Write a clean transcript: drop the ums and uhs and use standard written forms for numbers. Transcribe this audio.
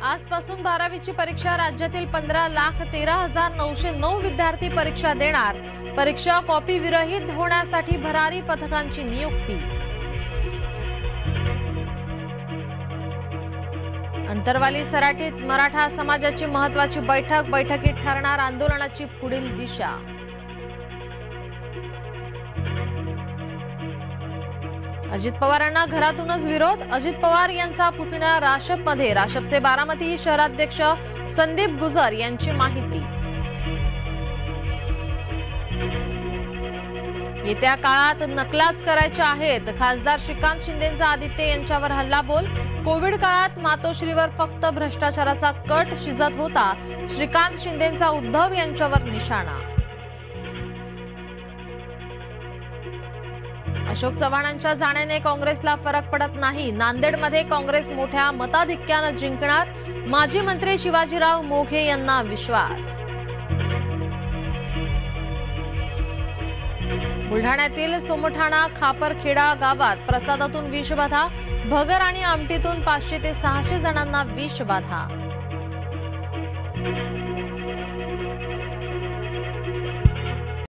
आजपासून 12वीची परीक्षा राज्यातील 15,13,909 विद्यार्थी परीक्षा देणार। परीक्षा कॉपी विरहित होण्यासाठी भरारी पथकांची नियुक्ती। अंतरवाली सराटीत मराठा समाजाची महत्त्वाची बैठकीत ठरणार आंदोलनाची पुढील दिशा। अजित पवारांना घरातूनच विरोध। अजित पवार यांचा पुतण्या राशपमध्ये। राशपचे बारामती शहराध्यक्ष संदीप गुजर यांची माहिती। येत्या काळात नकलाच करायच्या आहेत। खासदार श्रीकांत शिंदेंचा आदित्य यांच्यावर हल्लाबोल। कोविड काळात मातोश्रीवर फक्त भ्रष्टाचाराचा कट शिजत होता। श्रीकांत शिंदेंचा उद्धव यांच्यावर निशाणा। अशोक चव्हाणांच्या जाण्याने काँग्रेसला फरक पडत नाही। नांदेडमध्ये काँग्रेस मोठ्या मताधिक्याने जिंकणार। माजी मंत्री शिवाजीराव मोघे यांना विश्वास। बुलढाण्यातील सोमठाणा खापरखेडा गावात प्रसादातून विषबाधा। भगर आणि आमटीतून 500 ते 600 जणांना विषबाधा।